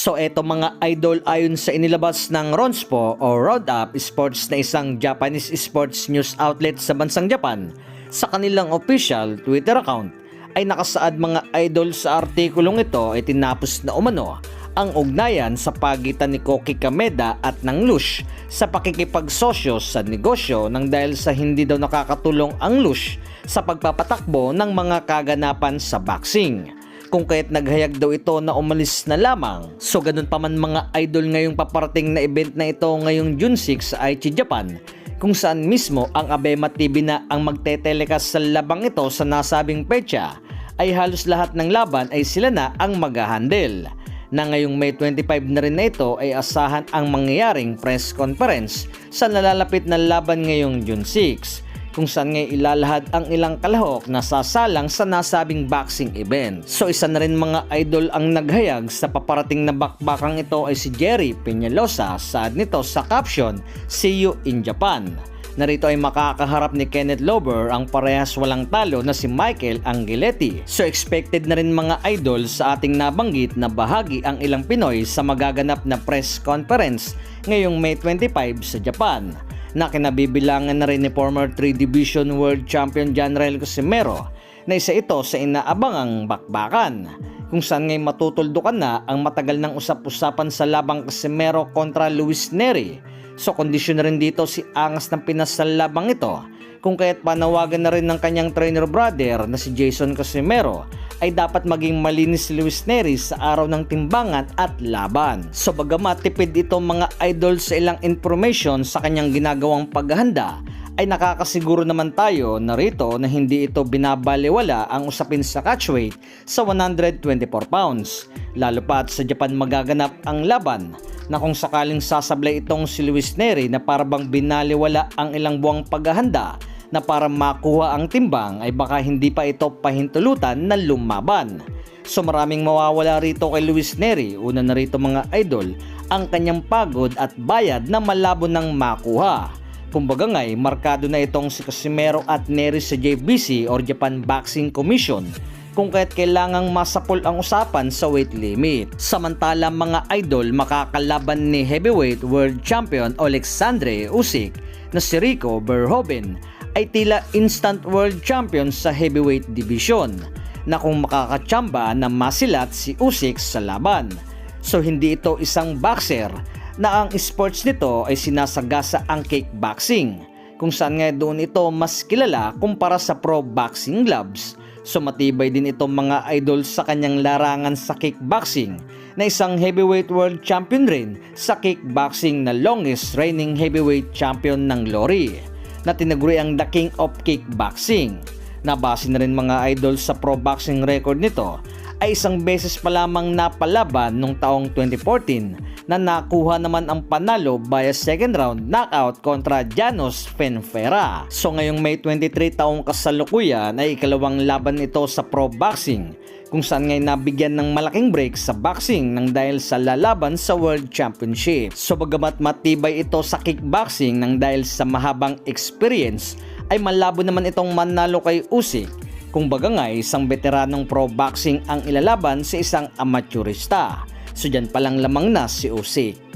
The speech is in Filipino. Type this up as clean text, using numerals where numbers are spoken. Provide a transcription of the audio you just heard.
So eto mga idol, ayon sa inilabas ng Ronspo o Roundup Sports na isang Japanese sports news outlet sa bansang Japan, sa kanilang official Twitter account ay nakasaad mga idol sa artikulong ito ay tinapos na umano ang ugnayan sa pagitan ni Koki Kameda at ng Lush sa pakikipagsosyo sa negosyo nang dahil sa hindi daw nakakatulong ang Lush sa pagpapatakbo ng mga kaganapan sa boxing. Kung kaya't naghayag daw ito na umalis na lamang. So ganun pa man mga idol, ngayong paparating na event na ito ngayong June 6 sa Aichi, Japan, kung saan mismo ang Abema TV na ang magte-telecast sa labang ito sa nasabing petsa, ay halos lahat ng laban ay sila na ang mag-handle. Na ngayong May 25 na rin na ito ay asahan ang mangyayaring press conference sa nalalapit na laban ngayong June 6. Kung saan ngay ilalahad ang ilang kalahok na sasalang sa nasabing boxing event. So isa na rin mga idol ang naghayag sa paparating na bakbakang ito ay si Jerry Peñalosa. Saad nito sa caption, "See you in Japan." Narito ay makakaharap ni Kenneth Lover ang parehas walang talo na si Michael Angeletti. So expected na rin mga idol sa ating nabanggit na bahagi ang ilang Pinoy sa magaganap na press conference ngayong May 25 sa Japan, na kinabibilangan na rin ni former 3 Division World Champion Janrael Casimero, na isa ito sa inaabangang bakbakan, kung saan ngay matutuldukan na ang matagal ng usap-usapan sa labang Casimero kontra Luis Nery. So kondisyon na rin dito si Angas ng Pinas sa labang ito, kung kaya't panawagan na rin ng kanyang trainer brother na si Jason Casimero ay dapat maging malinis si Luis Nery sa araw ng timbangan at laban. So bagamat tipid ito mga idol sa ilang information sa kanyang ginagawang paghahanda, ay nakakasiguro naman tayo na rito na hindi ito binabaliwala ang usapin sa catchweight sa 124 pounds. Lalo pa at sa Japan magaganap ang laban, na kung sakaling sasablay itong si Luis Nery na parabang binaliwala ang ilang buwang paghahanda na para makuha ang timbang, ay baka hindi pa ito pahintulutan na lumaban. So maraming mawawala rito kay Luis Nery. Una na rito mga idol, ang kanyang pagod at bayad na malabo ng makuha. Kumbaga nga'y markado na itong si Casimero at Nery sa JBC or Japan Boxing Commission, kung kaya't kailangang masapol ang usapan sa weight limit. Samantala mga idol, makakalaban ni heavyweight world champion Alexandre Usyk na si Rico Verhoeven ay tila instant world champion sa heavyweight division, na kung makakatsamba na masilat si Usyk sa laban. So hindi ito isang boxer, na ang sports nito ay sinasagasa ang kickboxing, kung saan nga doon ito mas kilala kumpara sa pro boxing gloves. So matibay din itong mga idol sa kanyang larangan sa kickboxing, na isang heavyweight world champion rin sa kickboxing na longest reigning heavyweight champion ng Lori, na tinaguri ang The King of Kickboxing. Nabase na rin mga idol sa pro boxing record nito, ay isang beses pa lamang napalaban noong taong 2014 na nakuha naman ang panalo via second round knockout kontra Janos Fenfera. So ngayong May 23 taong kasalukuyan ay ikalawang laban ito sa pro boxing, kung saan ngay nabigyan ng malaking break sa boxing nang dahil sa lalaban sa World Championship. So bagamat matibay ito sa kickboxing nang dahil sa mahabang experience, ay malabo naman itong manalo kay Usyk. Kung baga nga isang veteranong pro boxing ang ilalaban sa isang amateurista. So dyan palang lamang na si Usyk.